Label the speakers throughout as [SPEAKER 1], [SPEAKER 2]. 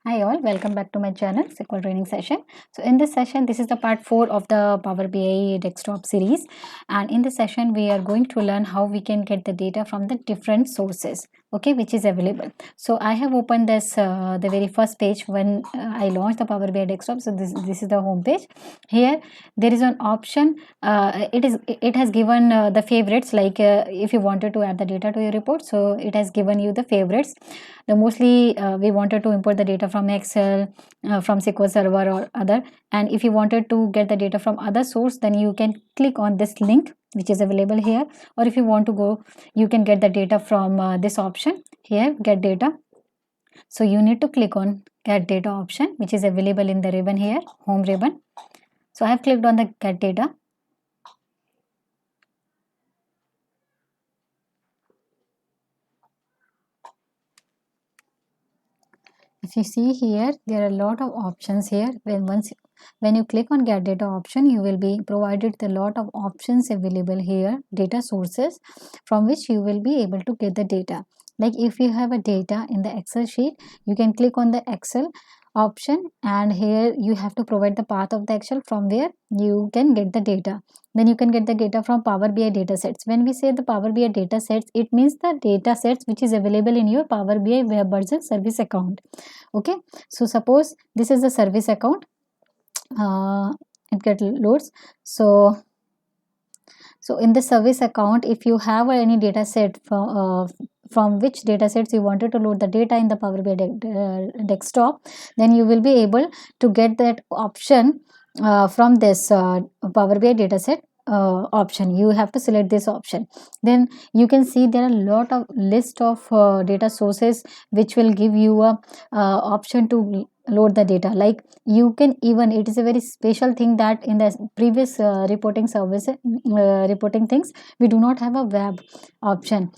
[SPEAKER 1] Hi all, welcome back to my channel SQL training session. So in this session, this is the part 4 of the Power BI desktop series, and in this session we are going to learn how we can get the data from the different sources, okay, which is available. So I have opened this the very first page when I launched the Power BI desktop. So this is the home page. Here there is an option. It has given the favorites, like if you wanted to add the data to your report, so it has given you the favorites. The mostly we wanted to import the data from Excel, from SQL Server or other. And if you wanted to get the data from other source, then you can click on this link which is available here. Or if you want to go, you can get the data from this option here, get data. So you need to click on get data option, which is available in the ribbon here, home ribbon. So I have clicked on the get data. If you see here, there are a lot of options here. When you click on get data option, you will be provided a lot of options available here, data sources from which you will be able to get the data. Like if you have a data in the Excel sheet, you can click on the Excel option, and here you have to provide the path of the Excel from where you can get the data. Then you can get the data from Power BI data sets. When we say the Power BI data sets, it means the data sets which is available in your Power BI web version service account. Okay, so suppose this is the service account. It get loads. So in the service account, if you have any data set from which data sets you wanted to load the data in the Power BI desktop, then you will be able to get that option from this Power BI data set option. You have to select this option. Then you can see there are a lot of list of data sources which will give you a option to load the data. Like you can even, it is a very special thing that in the previous reporting service reporting things, we do not have a web option.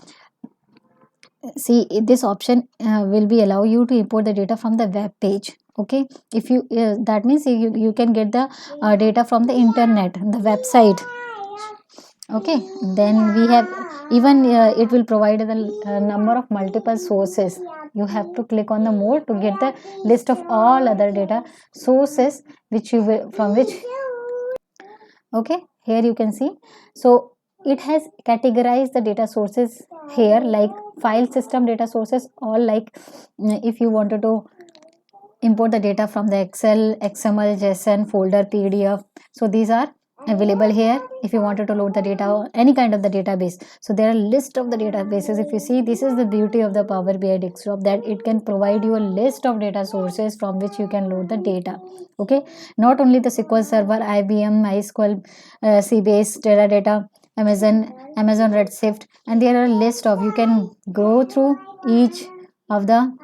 [SPEAKER 1] See, this option will be allow you to import the data from the web page. Okay, if you that means you can get the data from the internet, the website. Okay, then we have even it will provide the number of multiple sources. You have to click on the more to get the list of all other data sources which you will from which. Okay, here you can see. So it has categorized the data sources here, like file system data sources, or like if you wanted to import the data from the Excel, XML, JSON, folder, PDF. So these are available here if you wanted to load the data or any kind of the database. So there are list of the databases. If you see, this is the beauty of the Power BI desktop, that it can provide you a list of data sources from which you can load the data. Okay, not only the SQL Server, IBM, MySQL, CBase, Teradata, Amazon Redshift, and there are a list of, you can go through each of the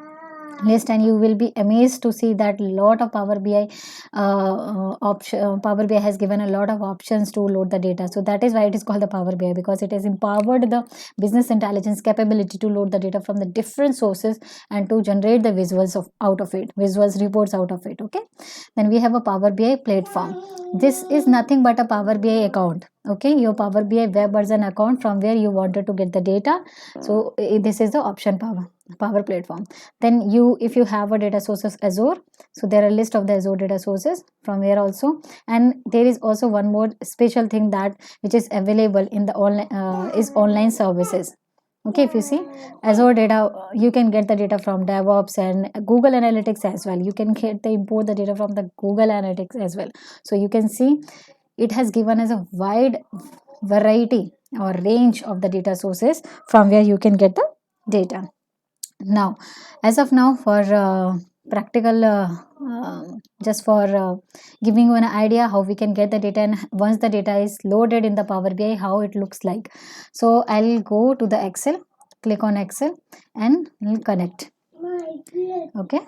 [SPEAKER 1] list and you will be amazed to see that lot of Power BI option. Power BI has given a lot of options to load the data. So that is why it is called the Power BI, because it has empowered the business intelligence capability to load the data from the different sources and to generate the visuals of out of it, visuals reports out of it. Okay, then we have a Power BI platform. This is nothing but a Power BI account. Okay, your Power BI web version account from where you wanted to get the data. So this is the option Power Platform. Then you, if you have a data sources Azure, so there are a list of the Azure data sources from here also. And there is also one more special thing that which is available in the online is online services. Okay, if you see Azure data, you can get the data from DevOps and Google Analytics as well. You can get the import the data from the Google Analytics as well. So you can see it has given us a wide variety or range of the data sources from where you can get the data. Now, as of now, for practical just for giving you an idea how we can get the data, and once the data is loaded in the Power BI, how it looks like. So I'll go to the Excel, click on Excel, and we'll connect. Okay,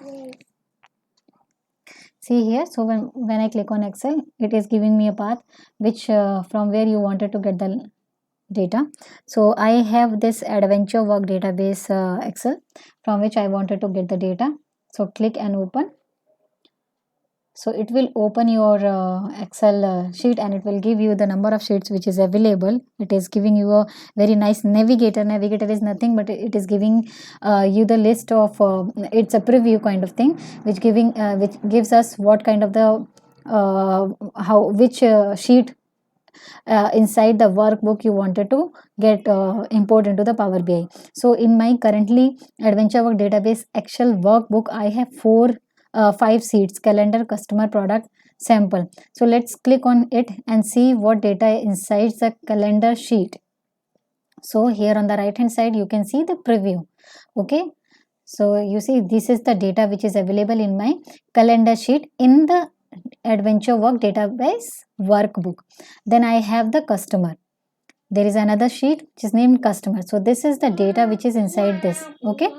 [SPEAKER 1] see here. So when I click on Excel, it is giving me a path which from where you wanted to get the data. So I have this adventure work database Excel from which I wanted to get the data. So click and open. So it will open your Excel sheet, and it will give you the number of sheets which is available. It is giving you a very nice navigator is nothing but it is giving you the list of it's a preview kind of thing, which gives us what kind of the how which sheet inside the workbook you wanted to get import into the Power BI. So in my currently AdventureWorks database Excel workbook, I have 5 sheets: calendar, customer, product, sample. So let's click on it and see what data inside the calendar sheet. So here on the right hand side you can see the preview. Okay, so you see this is the data which is available in my calendar sheet in the AdventureWorks database workbook. Then I have the customer. There is another sheet which is named customer. So this is the data which is inside this. Okay,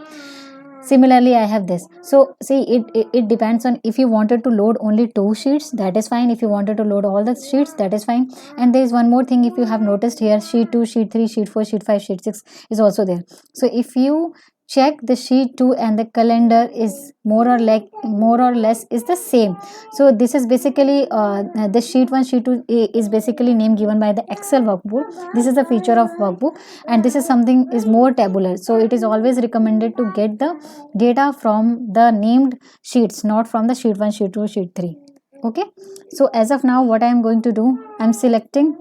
[SPEAKER 1] similarly I have this. So see, it depends on, if you wanted to load only 2 sheets, that is fine. If you wanted to load all the sheets, that is fine. And there is one more thing, if you have noticed here, sheet 2, sheet 3, sheet 4, sheet 5, sheet 6 is also there. So if you check the sheet 2 and the calendar is more or less is the same. So this is basically the sheet 1, sheet 2 is basically name given by the Excel workbook. This is the feature of workbook, and this is something is more tabular. So it is always recommended to get the data from the named sheets, not from the sheet 1, sheet 2, sheet 3. Okay, so as of now what I am going to do, I am selecting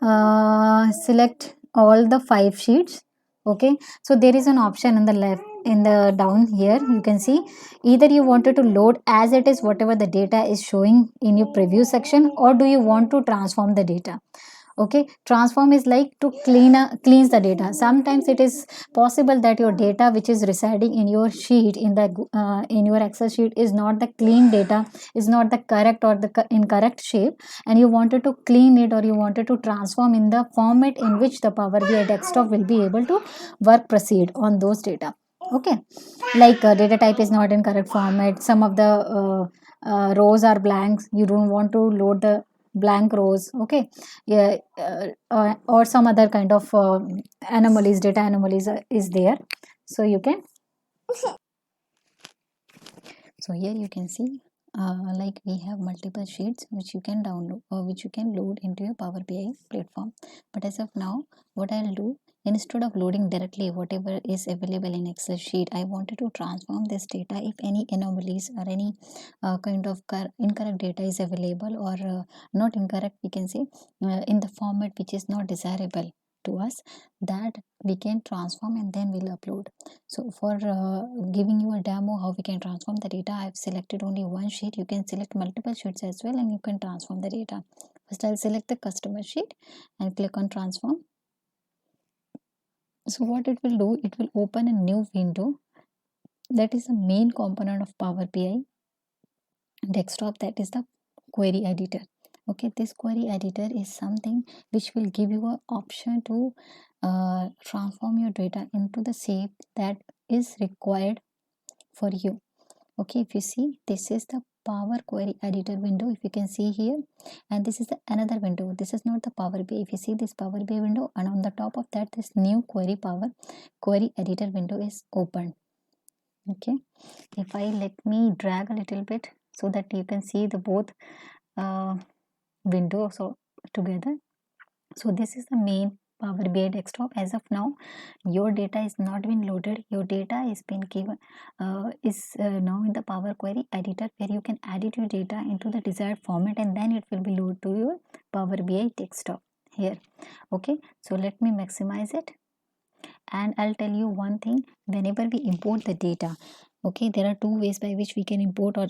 [SPEAKER 1] select all the 5 sheets. Okay, so there is an option in the left, in the down here you can see, either you wanted to load as it is whatever the data is showing in your preview section, or do you want to transform the data. Okay, transform is like to cleanse the data. Sometimes it is possible that your data which is residing in your sheet, in your Excel sheet, is not the clean data, is not the correct or the incorrect shape, and you wanted to clean it, or you wanted to transform in the format in which the Power BI desktop will be able to proceed on those data. Okay, like data type is not in correct format, some of the rows are blanks, you don't want to load the blank rows. Okay, yeah, or some other kind of anomalies, data anomalies is there. So you can, so here you can see like we have multiple sheets which you can download or which you can load into your Power BI platform. But as of now, what I'll do, instead of loading directly whatever is available in Excel sheet, I wanted to transform this data. If any anomalies or any kind of incorrect data is available, or not incorrect, we can say in the format which is not desirable to us, that we can transform and then we'll upload. So for giving you a demo how we can transform the data, I've selected only one sheet. You can select multiple sheets as well and you can transform the data. First I'll select the customer sheet and click on transform. So what it will do, it will open a new window that is the main component of Power BI desktop, that is the query editor. Okay, this query editor is something which will give you an option to transform your data into the shape that is required for you. Okay, if you see, this is the Power Query Editor window, if you can see here, and this is the another window. This is not the Power BI. If you see this Power BI window, and on the top of that, this new Power Query Editor window is opened. Okay, if I let me drag a little bit so that you can see the both windows together. So this is the main Power BI desktop. As of now, your data is not been loaded. Your data is been given now in the Power Query Editor, where you can edit your data into the desired format, and then it will be loaded to your Power BI desktop here. Okay, so let me maximize it, and I'll tell you one thing. Whenever we import the data, okay, there are two ways by which we can import or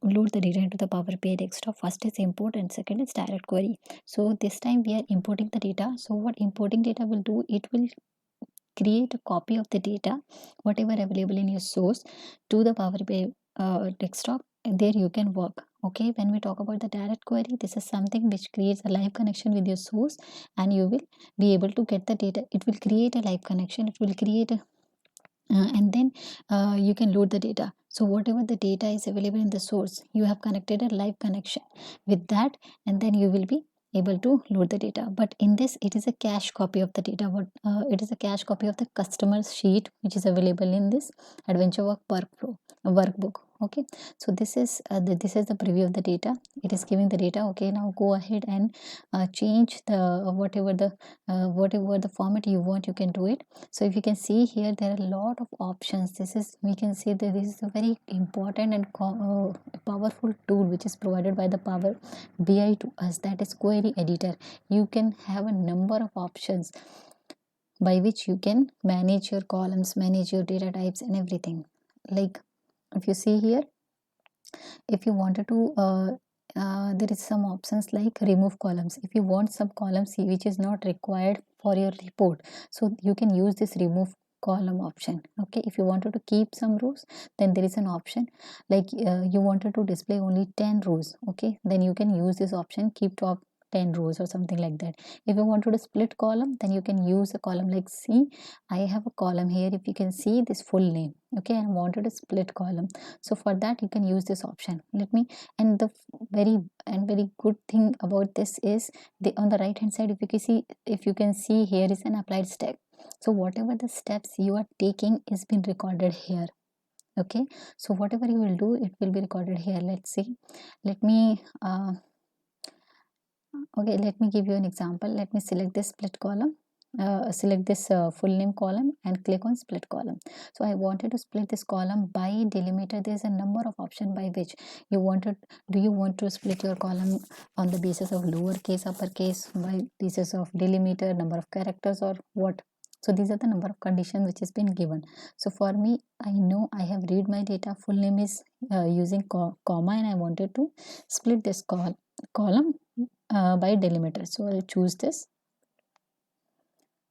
[SPEAKER 1] load the data into the Power BI desktop. First is import and second is direct query. So this time we are importing the data. So what importing data will do, it will create a copy of the data whatever available in your source to the Power BI desktop, and there you can work. Okay, when we talk about the direct query, this is something which creates a live connection with your source, and you will be able to get the data. It will create a live connection, it will create a and then you can load the data. So whatever the data is available in the source, you have connected a live connection with that, and then you will be able to load the data. But in this, it is a cache copy of the data. What it is a cache copy of the customer sheet which is available in this AdventureWorks workbook. Okay, so this is the preview of the data. It is giving the data. Okay, now go ahead and change the whatever the format you want, you can do it. So if you can see here, there are a lot of options. This is, we can see that this is a very important and powerful tool which is provided by the Power BI to us, that is query editor. You can have a number of options by which you can manage your columns, manage your data types and everything. Like if you see here, if you wanted to there is some options like remove columns. If you want some columns which is not required for your report, so you can use this remove column option. Okay, if you wanted to keep some rows, then there is an option like you wanted to display only 10 rows. Okay, then you can use this option, keep top 10 rows or something like that. If you wanted to split column, then you can use a column like, see, I have a column here, if you can see this full name. Okay, and wanted a split column, so for that you can use this option. Let me, and the very good thing about this is the on the right hand side, if you can see here is an applied step. So whatever the steps you are taking is been recorded here. Okay, so whatever you will do, it will be recorded here. Let's see, let me okay, let me give you an example. Let me select this split column, select this full name column and click on split column. So I wanted to split this column by delimiter. There's a number of options by which you wanted, do you want to split your column on the basis of lowercase, uppercase, by basis of delimiter, number of characters, or what? So these are the number of conditions which has been given. So for me, I know I have read my data, full name is using comma, and I wanted to split this column by delimiter. So I'll choose this.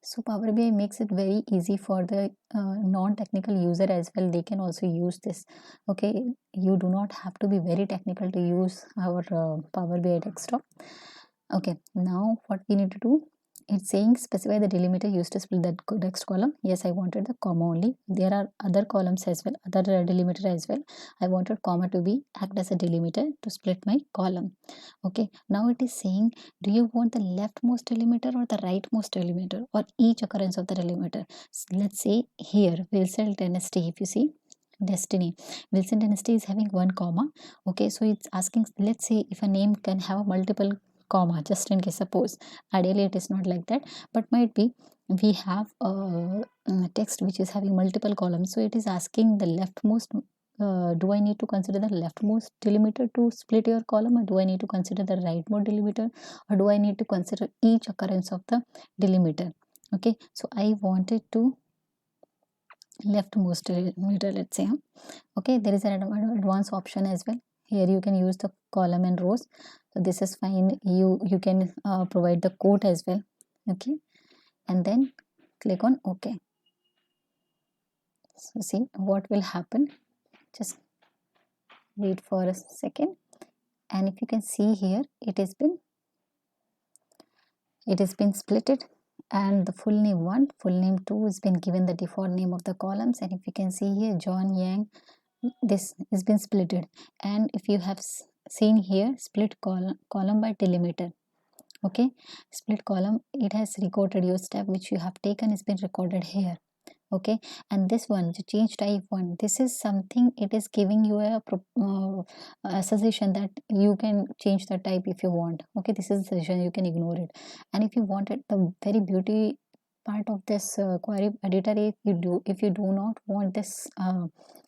[SPEAKER 1] So Power BI makes it very easy for the non-technical user as well. They can also use this. Okay, you do not have to be very technical to use our Power BI desktop. Okay, now what we need to do, it's saying specify the delimiter used to split the text column. Yes, I wanted the comma only. There are other columns as well, other delimiter as well. I wanted comma to be act as a delimiter to split my column. Okay, now it is saying, do you want the leftmost delimiter or the rightmost delimiter, or each occurrence of the delimiter? Let's say here Wilson dynasty, if you see destiny, Wilson dynasty is having one comma. Okay, so it's asking, let's say if a name can have multiple comma, just in case, suppose, ideally it is not like that, but might be we have a text which is having multiple columns, so it is asking the leftmost, do I need to consider the leftmost delimiter to split your column, or do I need to consider the rightmost delimiter, or do I need to consider each occurrence of the delimiter? Okay, so I wanted to leftmost delimiter, let's say. Okay, there is an advanced option as well. Here you can use the column and rows, so this is fine. You can provide the quote as well. Okay, and then click on OK. So see what will happen, just wait for a second, and if you can see here, it has been splitted, and the full name 1, full name 2 has been given the default name of the columns. And if you can see here, John Yang, this has been splitted. And if you have seen here, split column by delimiter. Okay, split column, it has recorded your step which you have taken, has been recorded here. Okay, and this one, the change type one, this is something, it is giving you a suggestion that you can change the type if you want. Okay, this is a suggestion, you can ignore it. And if you wanted the very beauty part of this query editor, if you do not want this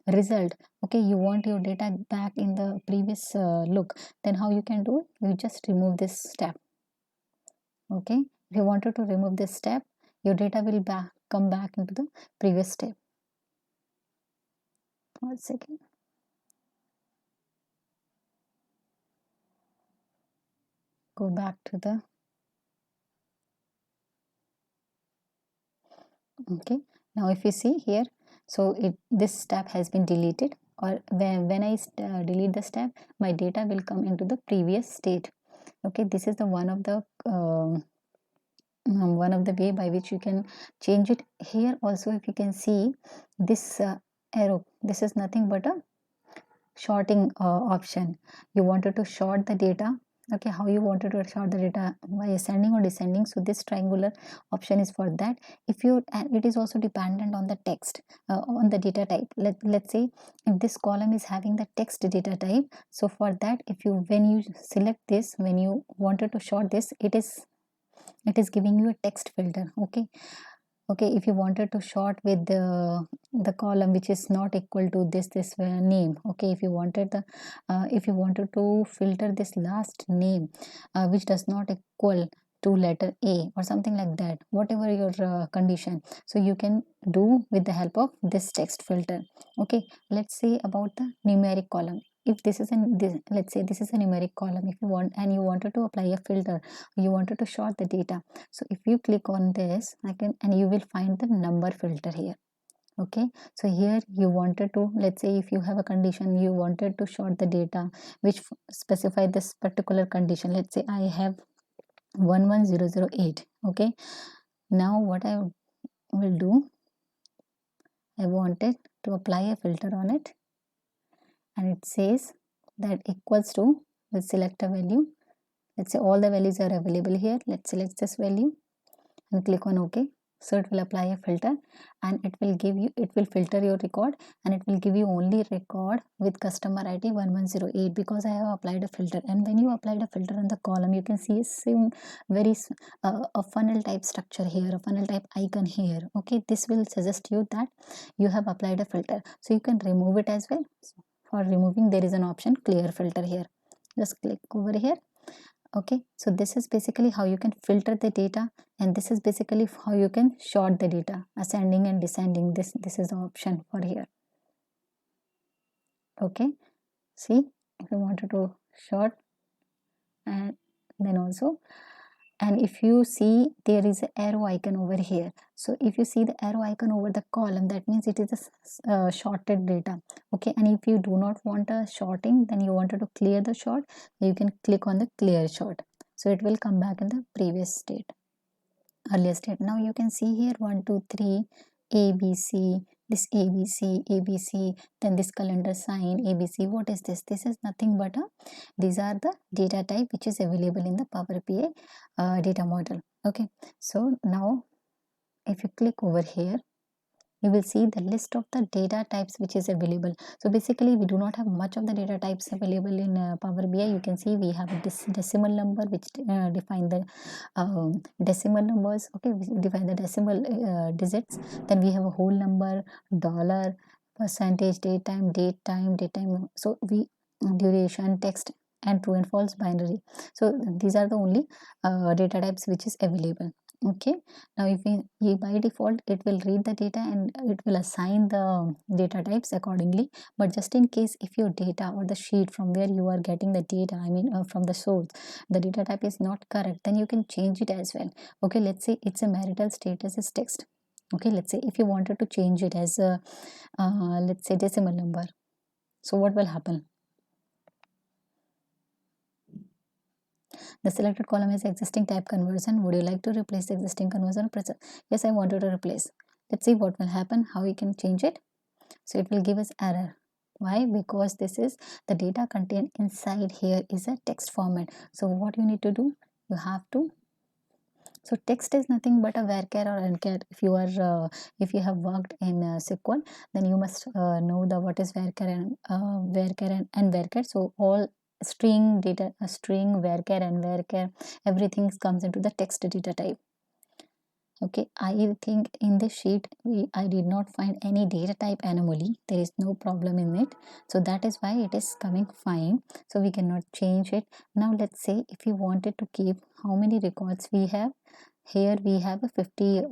[SPEAKER 1] result, okay, you want your data back in the previous look, then how you can do it? You just remove this step. Okay, if you wanted to remove this step, your data will come back into the previous step. 1 second. Go back to the, okay, now if you see here, so this step has been deleted, or when I delete the step, my data will come into the previous state. Okay, this is the one of the way by which you can change it. Here also, if you can see this arrow, this is nothing but a sorting option. You wanted to sort the data Okay, how you wanted to sort the data, by ascending or descending. So this triangular option is for that. If you, and it is also dependent on the text, on the data type. Let's say if this column is having the text data type, so for that, if you, when you select this, when you wanted to sort this, it is giving you a text filter. Okay, okay, if you wanted to sort with the column which is not equal to this name. Okay, if you wanted the if you wanted to filter this last name which does not equal to letter A or something like that, whatever your condition, so you can do with the help of this text filter. Okay, let's say about the numeric column. If this is let's say this is a numeric column, if you want, and you wanted to apply a filter, you wanted to sort the data. So if you click on this, I can, and you will find the number filter here. Okay, so here you wanted to, let's say if you have a condition, you wanted to sort the data which specify this particular condition. Let's say I have 11008. Okay, now what I will do, I wanted to apply a filter on it, and it says that equals to, we'll select a value. Let's say all the values are available here. Let's select this value and click on OK. So it will apply a filter, and it will give you, it will filter your record, and it will give you only record with customer ID 1108, because I have applied a filter. And when you applied a filter on the column, you can see some very a funnel type structure here, a funnel type icon here. Okay, this will suggest you that you have applied a filter. So you can remove it as well. So for removing, there is an option clear filter here. Just click over here. Okay, so this is basically how you can filter the data, and this is basically how you can sort the data, ascending and descending. This is the option for here. Okay, see, if you wanted to sort, and then also, and if you see, there is an arrow icon over here. So if you see the arrow icon over the column, that means it is a sorted data. Okay, and if you do not want a sorting, then you wanted to clear the sort, you can click on the clear sort. So it will come back in the previous state, earlier state. Now you can see here 1 2 3 ABC, this ABC, ABC, then this calendar sign ABC. What is this? This is nothing but these are the data type which is available in the Power BI data model. Okay, so now if you click over here, you will see the list of the data types which is available. So basically we do not have much of the data types available in Power BI. You can see we have a decimal number which define the decimal numbers. Okay, we define the decimal digits. Then we have a whole number, dollar, percentage, date time, so we, duration, text, and true and false binary. So these are the only data types which is available. Okay, now if we, by default it will read the data and it will assign the data types accordingly. But just in case if your data or the sheet from where you are getting the data, I mean from the source, the data type is not correct, then you can change it as well. Okay, let's say it's a marital status is text. Okay, let's say if you wanted to change it as a let's say decimal number, so what will happen? The selected column is existing type conversion. Would you like to replace the existing conversion? Press yes, I wanted to replace. Let's see what will happen, how we can change it. So it will give us error. Why? Because this is the data contained inside here is a text format. So what you need to do, you have to, so text is nothing but a varchar or nchar. If you are if you have worked in SQL, then you must know the what is varchar and varchar. So all string data, string, varchar and varchar, everything comes into the text data type. Okay, I think in this sheet I did not find any data type anomaly. There is no problem in it, so that is why it is coming fine. So we cannot change it. Now let's say if you wanted to keep, how many records we have here, we have a 50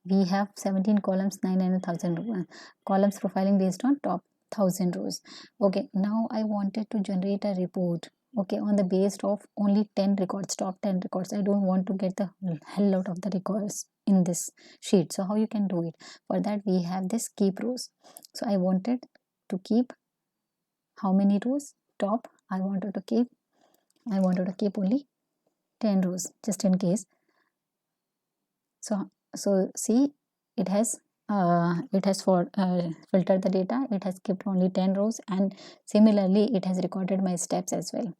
[SPEAKER 1] we have 17 columns, 9,000 columns profiling based on top 1000 rows. Okay, now I wanted to generate a report, okay, on the base of only 10 records, top 10 records. I don't want to get the hell lot of the records in this sheet. So how you can do it? For that we have this keep rows. So I wanted to keep how many rows? Top, I wanted to keep only 10 rows just in case. So see, it has filtered the data. It has kept only 10 rows, and similarly it has recorded my steps as well.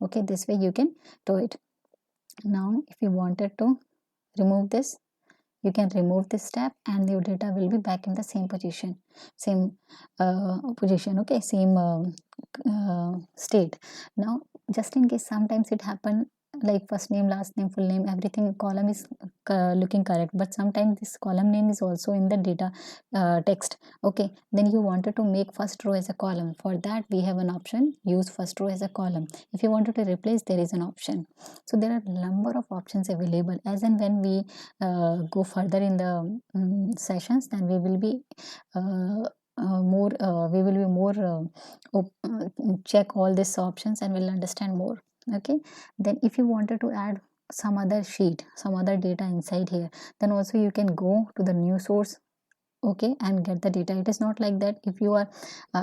[SPEAKER 1] Okay, this way you can do it. Now if you wanted to remove this, you can remove this tab and your data will be back in the same position, same position, okay, same state. Now just in case sometimes it happen, like first name, last name, full name, everything column is looking correct, but sometimes this column name is also in the data text. Okay, then you wanted to make first row as a column. For that we have an option, use first row as a column. If you wanted to replace, there is an option. So there are number of options available. As and when we go further in the sessions, then we will be more we will be more check all these options and will understand more. Okay, then if you wanted to add some other sheet, some other data inside here, then also you can go to the new source, okay, and get the data. It is not like that if you are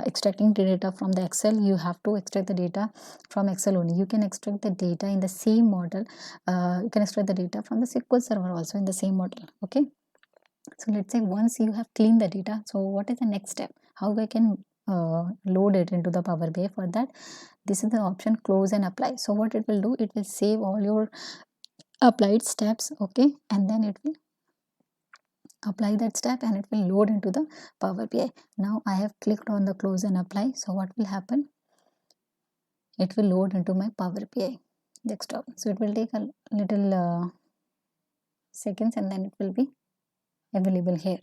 [SPEAKER 1] extracting the data from the Excel, you have to extract the data from Excel only. You can extract the data in the same model. You can extract the data from the SQL server also in the same model. Okay, so let's say once you have cleaned the data, so what is the next step, how I can load it into the Power BI? For that, this is the option close and apply. So what it will do, it will save all your applied steps, okay, and then it will apply that step and it will load into the Power BI. Now I have clicked on the close and apply. So what will happen, it will load into my Power BI desktop. So it will take a little seconds and then it will be available here.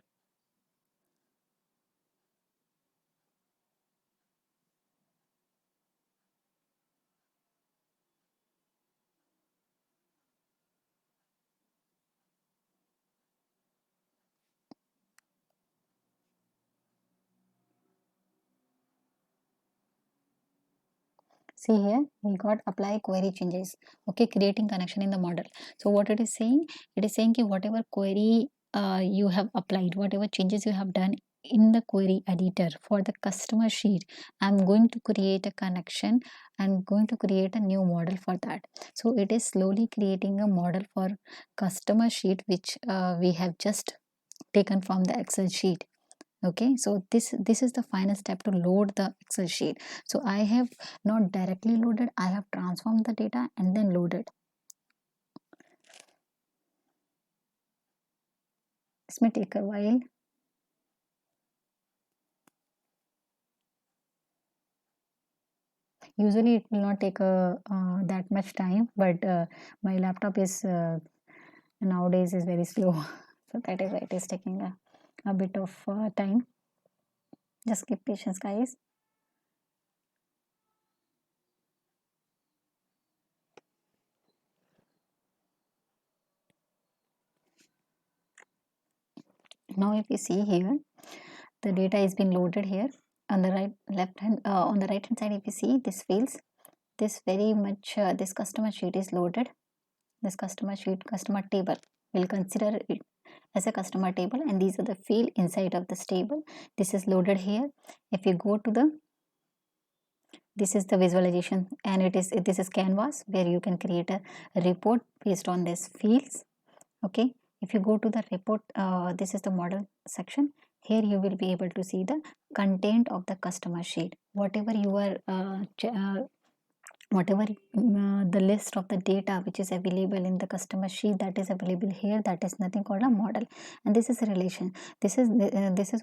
[SPEAKER 1] See here, we got apply query changes. Okay, creating connection in the model. So what it is saying, it is saying that whatever query you have applied, whatever changes you have done in the query editor for the customer sheet, I'm going to create a connection. I'm going to create a new model for that. So it is slowly creating a model for customer sheet, which we have just taken from the Excel sheet. Okay, so this is the final step to load the Excel sheet. So I have not directly loaded, I have transformed the data and then loaded. This may take a while. Usually it will not take that much time, but my laptop is nowadays is very slow. So that is why it is taking a bit of time. Just keep patience, guys. Now if you see here, the data is being loaded here on the on the right hand side. If you see this fields, this very much this customer sheet is loaded. This customer sheet, customer table, we'll consider it as a customer table, and these are the field inside of this table. This is loaded here. If you go to the, this is the visualization, and this is canvas where you can create a report based on these fields. Okay, if you go to the report, this is the model section. Here you will be able to see the content of the customer sheet, whatever you are whatever the list of the data which is available in the customer sheet, that is available here, that is nothing called a model. And this is a relation. This is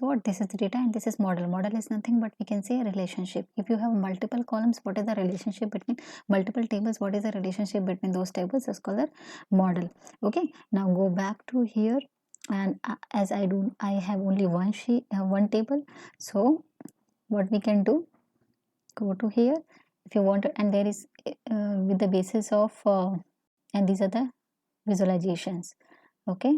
[SPEAKER 1] what, this is the data and this is model is nothing but we can say a relationship. If you have multiple columns, what is the relationship between multiple tables, what is the relationship between those tables is called a model. Okay, now go back to here, and as I have only one sheet, one table. So what we can do, go to here if you want to, and there is with the basis of and these are the visualizations. Okay,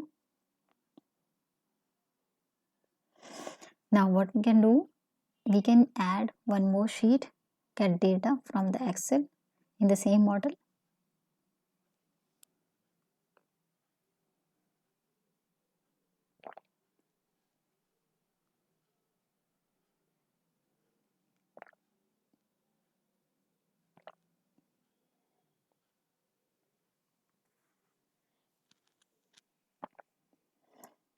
[SPEAKER 1] now what we can do, we can add one more sheet, get data from the Excel in the same model.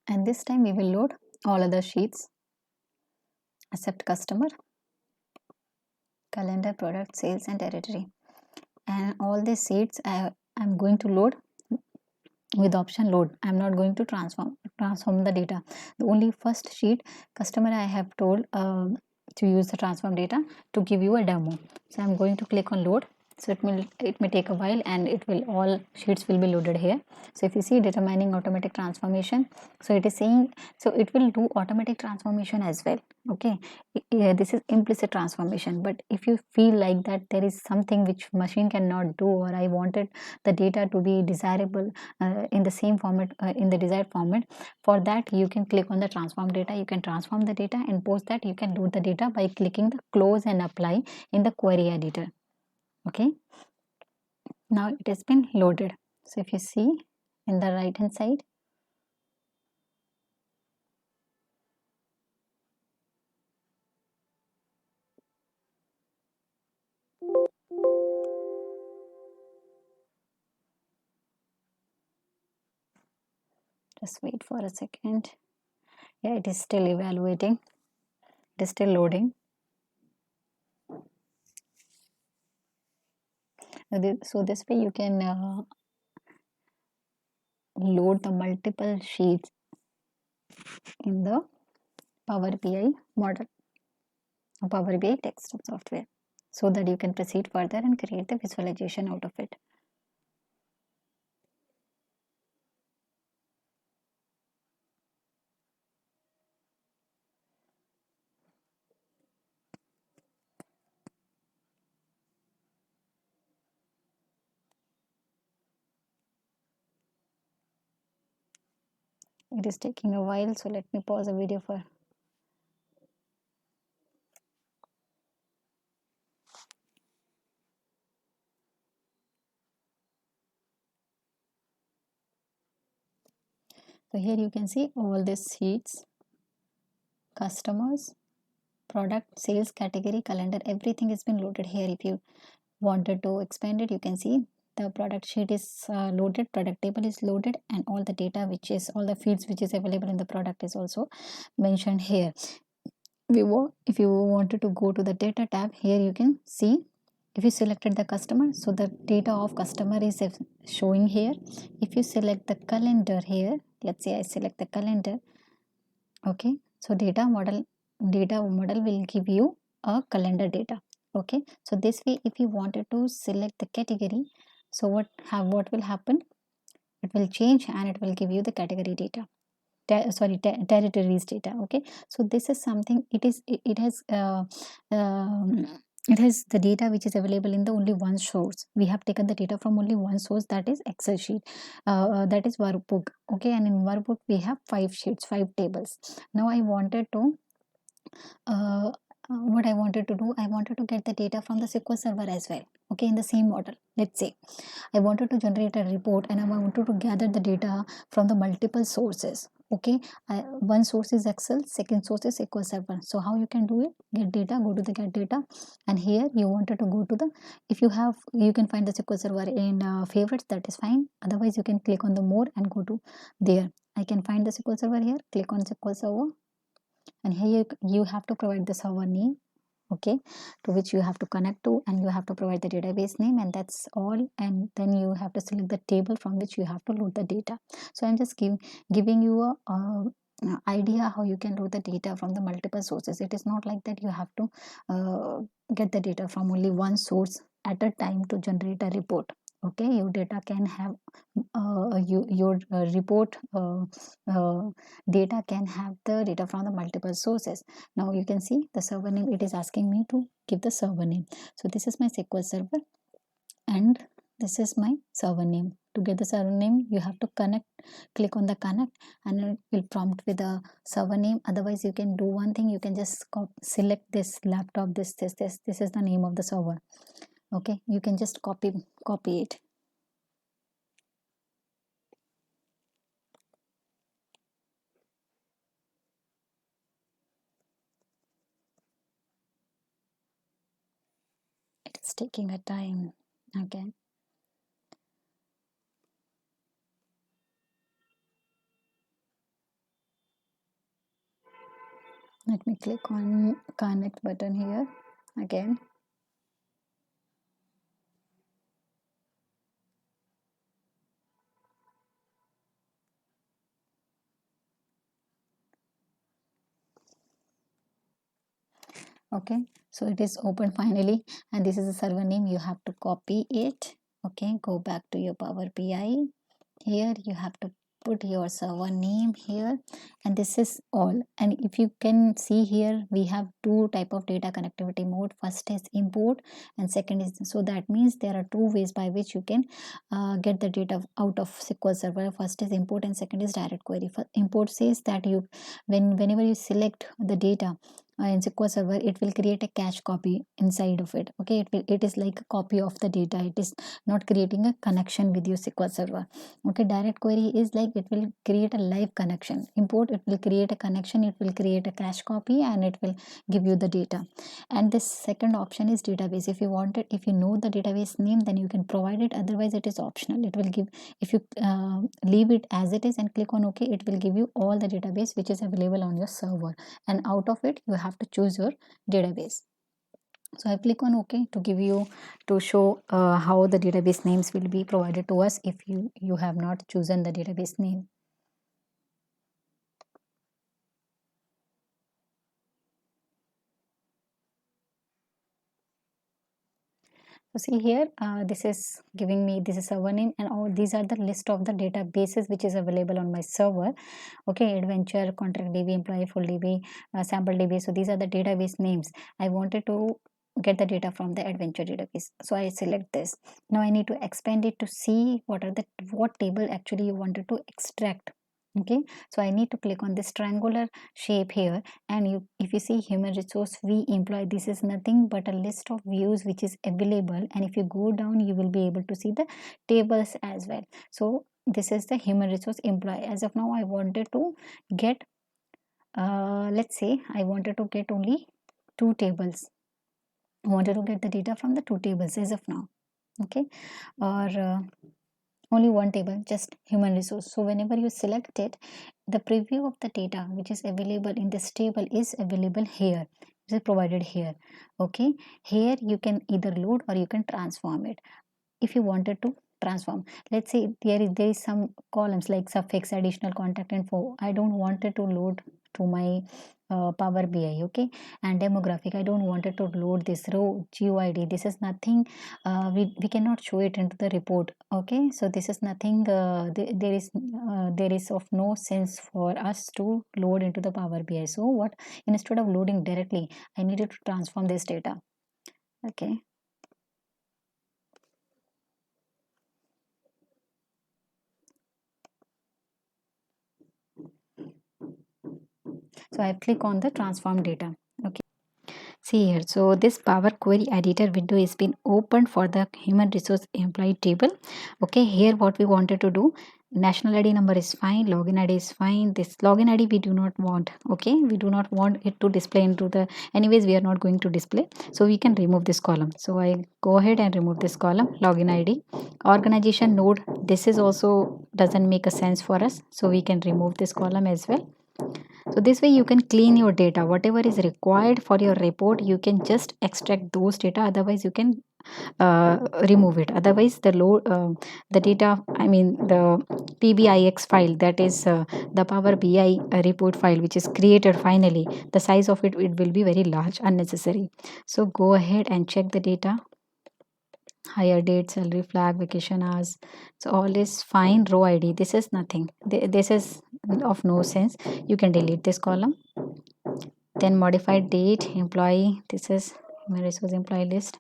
[SPEAKER 1] And this time we will load all other sheets except customer, calendar, product, sales and territory. and all these sheets I'm going to load with option load. I'm not going to transform the data. The only first sheet customer I have told to use the transform data to give you a demo. So I'm going to click on load. So it may take a while, and it will all sheets will be loaded here. So if you see determining automatic transformation, so it is saying, so it will do automatic transformation as well. Okay, yeah, this is implicit transformation. But if you feel like that there is something which machine cannot do, or I wanted the data to be desirable in the same format, in the desired format, for that you can click on the transform data. You can transform the data, and post that you can load the data by clicking the close and apply in the query editor. Okay, now it has been loaded. So if you see in the right hand side, just wait for a second. Yeah, it is still evaluating, it is still loading. So this way you can load the multiple sheets in the Power BI model, Power BI text software, so that you can proceed further and create the visualization out of it. It is taking a while, so let me pause the video for. So here you can see all these sheets, customers, product, sales, category, calendar, everything has been loaded here. If you wanted to expand it, you can see the product sheet is loaded, product table is loaded, and all the data, which is all the feeds which is available in the product, is also mentioned here. If you wanted to go to the data tab, here you can see, if you selected the customer, so the data of customer is showing here. If you select the calendar here, let's say I select the calendar. Okay, so data model will give you a calendar data. Okay, so this way, if you wanted to select the category, so what will happen, it will change and it will give you the category data, territories data. Okay, so this is something, it has the data which is available in the only one source. We have taken the data from only one source, that is Excel sheet, that is workbook. Okay, and in workbook we have 5 sheets, 5 tables. Now I wanted to what I wanted to do, I wanted to get the data from the SQL Server as well. Okay, in the same model, let's say I wanted to generate a report and I wanted to gather the data from the multiple sources. Okay, one source is Excel, second source is SQL Server. So how you can do it? Get data, go to the get data, and here you wanted to go to the, if you have, you can find the SQL Server in favorites, that is fine. Otherwise you can click on the more and go to there. I can find the SQL Server here, click on SQL Server, and here you have to provide the server name, okay, to which you have to connect to, and you have to provide the database name, and that's all. And then you have to select the table from which you have to load the data. So I'm just giving you a idea how you can load the data from the multiple sources. It is not like that you have to get the data from only one source at a time to generate a report. Okay, your data can have your report data can have the data from the multiple sources. Now you can see the server name, it is asking me to give the server name. So this is my SQL Server and this is my server name. To get the server name, you have to connect, click on the connect, and it will prompt with the server name. Otherwise you can do one thing, you can just select this laptop, this is the name of the server. Okay, you can just copy it. It is taking a time again. Let me click on connect button here again. Okay, so it is open finally, and this is the server name. You have to copy it. Okay, go back to your Power BI. Here you have to put your server name here, and this is all. And if you can see here, we have two type of data connectivity mode. First is import, and second is, so that means there are two ways by which you can get the data out of SQL Server. First is import, and second is direct query. For import says that you, whenever you select the data in SQL Server, it will create a cache copy inside of it. Okay, it is like a copy of the data. It is not creating a connection with your SQL Server. Okay, direct query is like it will create a live connection. Import, it will create a connection, it will create a cache copy, and it will give you the data. And this second option is database. If you want it, if you know the database name, then you can provide it. Otherwise it is optional. It will give, if you leave it as it is and click on OK, it will give you all the database which is available on your server, and out of it you have to choose your database. So I click on OK to give you, to show how the database names will be provided to us if you have not chosen the database name. So see here, this is giving me, this is server name, and all these are the list of the databases which is available on my server. Okay, adventure, contract DB, employee, full DB, sample DB. So these are the database names. I wanted to get the data from the adventure database, so I select this. Now I need to expand it to see what are the, what table actually you wanted to extract. Okay, so I need to click on this triangular shape here, and you, if you see human resource we employ, this is nothing but a list of views which is available, and if you go down you will be able to see the tables as well. So this is the human resource employee. As of now I wanted to get let's say I wanted to get only two tables. I wanted to get the data from the two tables as of now. Okay, or only one table, just human resource. So whenever you select it, the preview of the data which is available in this table is available here. It is provided here. Okay, here you can either load or you can transform it. If you wanted to transform, let's say there is some columns like suffix, additional contact info, I don't want it to load to my Power BI. Okay, and demographic, I don't want it to load this row. GUID, this is nothing, we cannot show it into the report. Okay, so this is nothing, there is of no sense for us to load into the Power BI. So what, instead of loading directly, I needed to transform this data. Okay, so I click on the transform data. Okay, see here, so this Power Query Editor window has been opened for the human resource employee table. Okay, here what we wanted to do, national ID number is fine, login ID is fine. This login ID we do not want. Okay, we do not want it to display into the, anyways we are not going to display, so we can remove this column. So I go ahead and remove this column. Login ID, organization node, this is also doesn't make a sense for us, so we can remove this column as well. So this way you can clean your data. Whatever is required for your report, you can just extract those data. Otherwise, you can remove it. Otherwise, the load, the data, I mean the PBIX file, that is the Power BI report file, which is created finally. The size of it, it will be very large, unnecessary. So go ahead and check the data. Hire date, salary flag, vacation hours, so all is fine. Row ID, this is nothing, this is of no sense, you can delete this column. Then modified date, employee, this is human resource employee list.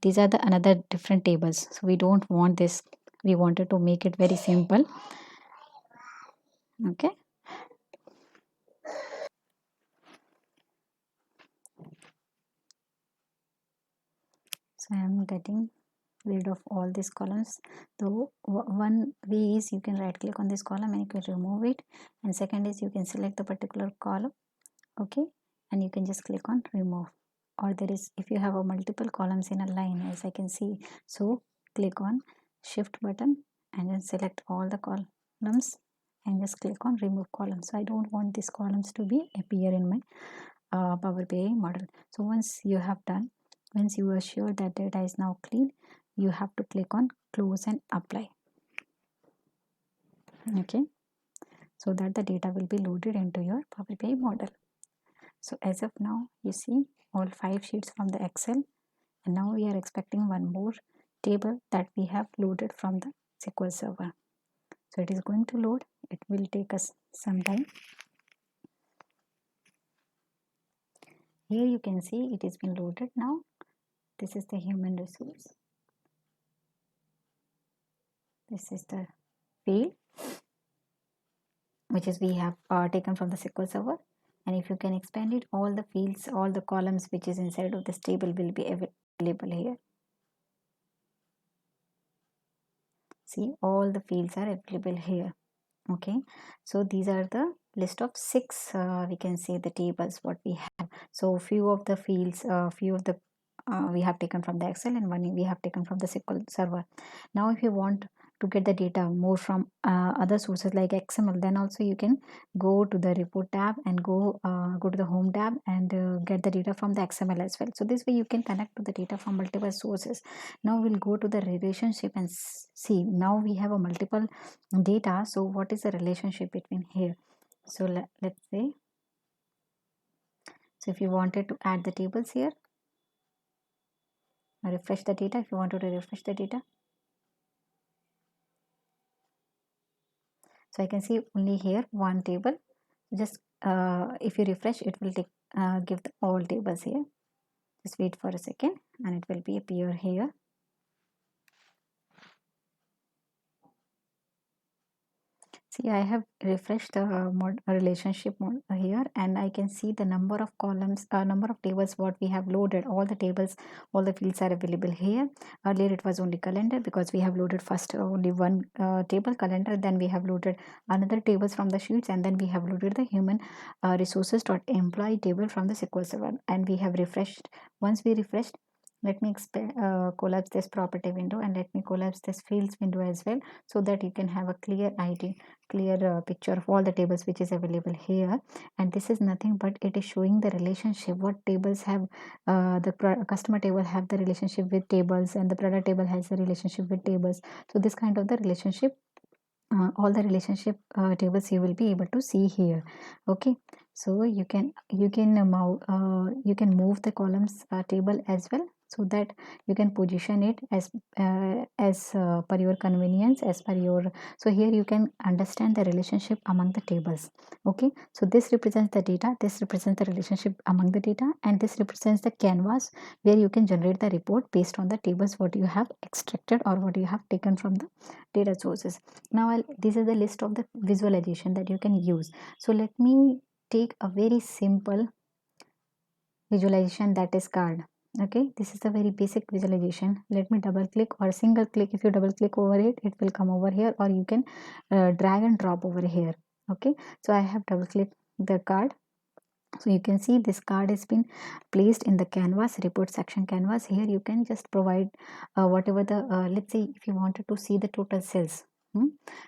[SPEAKER 1] These are the another different tables, so we don't want this, we wanted to make it very simple. Okay, so I am getting rid of all these columns. So one way is you can right click on this column and you can remove it, and second is you can select the particular column. Okay, and you can just click on remove. Or there is, if you have a multiple columns in a line, as I can see, so click on shift button and then select all the columns and just click on remove column. So I don't want these columns to be appear in my Power BI model. So once you have done, once you are sure that data is now clean, you have to click on close and apply. Okay, so that the data will be loaded into your Power BI model. So as of now, you see all 5 sheets from the Excel, and now we are expecting one more table that we have loaded from the SQL Server. So it is going to load. It will take us some time. Here you can see it has been loaded now. This is the human resource. This is the field which is we have taken from the SQL Server. And if you can expand it, all the fields, all the columns which is inside of this table will be available here. See, all the fields are available here. Okay, so these are the list of 6 we can say the tables what we have. So few of the fields, few of the we have taken from the Excel, and one we have taken from the SQL Server. Now if you want to get the data more from other sources like XML, then also you can go to the report tab and go to the home tab and get the data from the XML as well. So this way you can connect to the data from multiple sources. Now we'll go to the relationship and see. Now we have a multiple data, so what is the relationship between here? So let's say, so if you wanted to add the tables here, refresh the data. If you wanted to refresh the data, so I can see only here one table. Just if you refresh, it will take give the all tables here. Just wait for a second and it will be appear here. See, I have refreshed the relationship mode here, and I can see the number of columns, number of tables what we have loaded. All the tables, all the fields are available here. Earlier it was only calendar because we have loaded first only one table calendar, then we have loaded another tables from the sheets, and then we have loaded the human resources dot employee table from the SQL Server, and we have refreshed. Once we refreshed, let me collapse this property window, and let me collapse this fields window as well, so that you can have a clear idea, clear picture of all the tables which is available here. And this is nothing but it is showing the relationship, what tables have the customer table have the relationship with tables, and the product table has the relationship with tables. So this kind of the relationship, all the relationship tables you will be able to see here. Okay, so you can you can move the columns table as well, so that you can position it as per your convenience, as per your. So here you can understand the relationship among the tables. Okay, so this represents the data, this represents the relationship among the data, and this represents the canvas where you can generate the report based on the tables what you have extracted or what you have taken from the data sources. Now this is the list of the visualization that you can use. So let me take a very simple visualization, that is card. Okay, this is a very basic visualization. Let me double click or single click. If you double click over it, it will come over here, or you can drag and drop over here. Okay, so I have double clicked the card. So you can see this card has been placed in the canvas, report section canvas. Here you can just provide whatever the let's say if you wanted to see the total sales.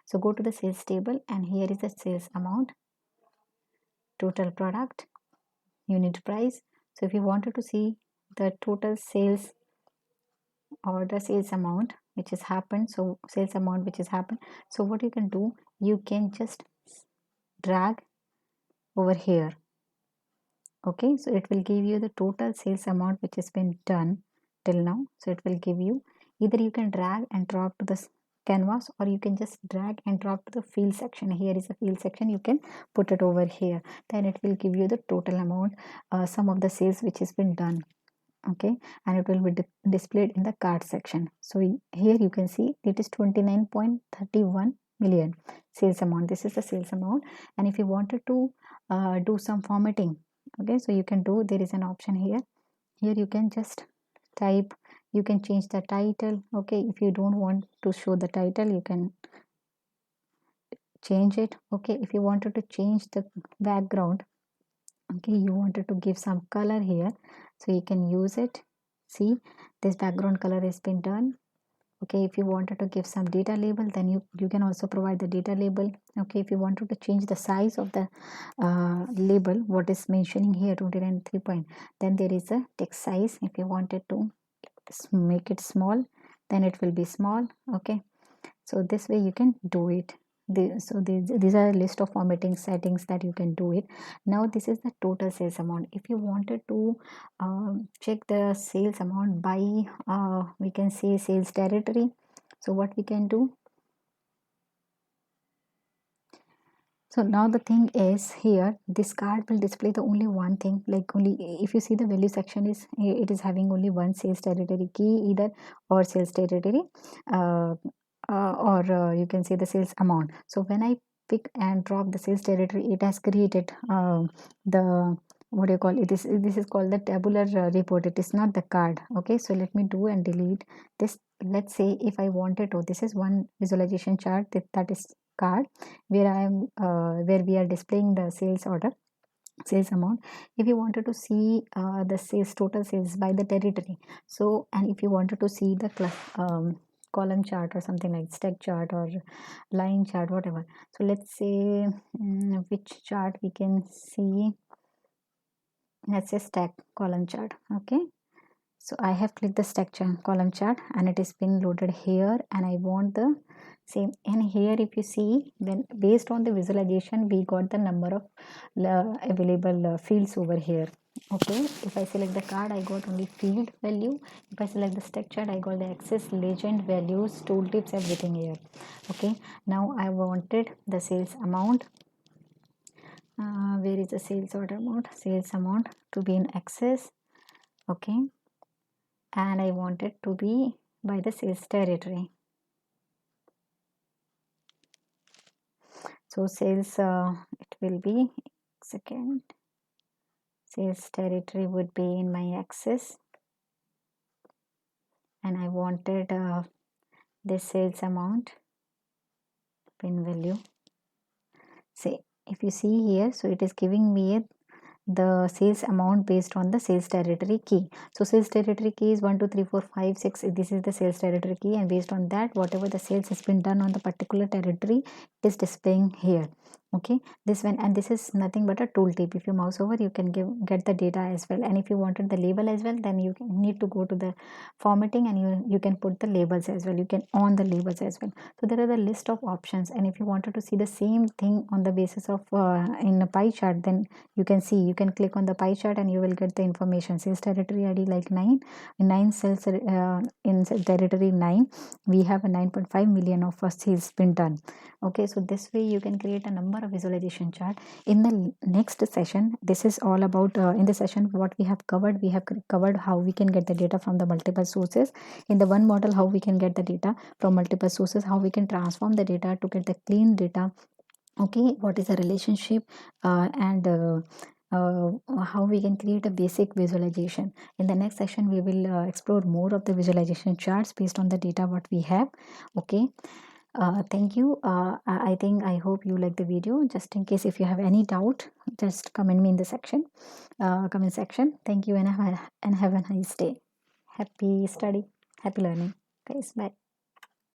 [SPEAKER 1] So go to the sales table, and here is the sales amount, total product, unit price. So if you wanted to see the total sales or the sales amount which has happened, so sales amount which has happened, so what you can do, you can just drag over here. Okay, so it will give you the total sales amount which has been done till now. So it will give you, either you can drag and drop to the canvas, or you can just drag and drop to the field section. Here is a field section, you can put it over here, then it will give you the total amount, sum of the sales which has been done. Okay, and it will be displayed in the card section. So here you can see it is 29.31 million sales amount. This is the sales amount. And if you wanted to do some formatting, okay, so you can do, there is an option here. Here you can just type, you can change the title. Okay, if you don't want to show the title, you can change it. Okay, if you wanted to change the background, okay, you wanted to give some color here, so you can use it. See, this background color has been done. Okay, if you wanted to give some data label, then you can also provide the data label. Okay, if you wanted to change the size of the label, what is mentioning here 29.3 point, then there is a text size. If you wanted to make it small, then it will be small. Okay, so this way you can do it. These are a list of formatting settings that you can do it. Now this is the total sales amount. If you wanted to check the sales amount by we can say sales territory, so what we can do, so now the thing is here, this card will display the only one thing, like only if you see the value section is, it is having only one sales territory key either, or sales territory uh, or you can say the sales amount. So when I pick and drop the sales territory, it has created the, what do you call it, this is called the tabular report. It is not the card. Okay, so let me do and delete this. Let's say if I wanted to, this is one visualization chart that is card where I am where we are displaying the sales order, sales amount. If you wanted to see the sales, total sales by the territory, so, and if you wanted to see the column chart or something like stack chart or line chart, whatever, so let's say which chart we can see, let's say stack column chart. Okay, so I have clicked the stack column chart and it is been loaded here, and I want the same. And here if you see, then based on the visualization we got the number of available fields over here. Okay, if I select the card, I got only field value. If I select the stack chart, I got the access, legend, values, tooltips, everything here. Okay, now I wanted the sales amount. Where is the sales order amount, sales amount to be in access. Okay, and I want it to be by the sales territory. So sales it will be, second, sales territory would be in my axis, and I wanted this sales amount pin value. Say if you see here, so it is giving me the sales amount based on the sales territory key. So sales territory key is 1 2 3 4 5 6. This is the sales territory key, and based on that, whatever the sales has been done on the particular territory, it is displaying here. Okay, this one, and this is nothing but a tooltip. If you mouse over, you can get the data as well. And if you wanted the label as well, then you need to go to the formatting, and you can put the labels as well. You can on the labels as well. So there are the list of options, and if you wanted to see the same thing on the basis of in a pie chart, then you can see, you can click on the pie chart and you will get the information. Sales territory ID like 9 in 9 cells, in territory 9 we have a 9.5 million of sales been done. Okay, so this way you can create a number of visualization chart. In the next session, this is all about in the session what we have covered, we have covered how we can get the data from the multiple sources. In the one model, how we can get the data from multiple sources, how we can transform the data to get the clean data. Okay, what is the relationship, and how we can create a basic visualization. In the next session we will explore more of the visualization charts based on the data what we have. Okay, thank you. I think, I hope you like the video. Just in case if you have any doubt, just comment me in the section, comment section. Thank you, and have a nice day. Happy study, happy learning, guys. Bye.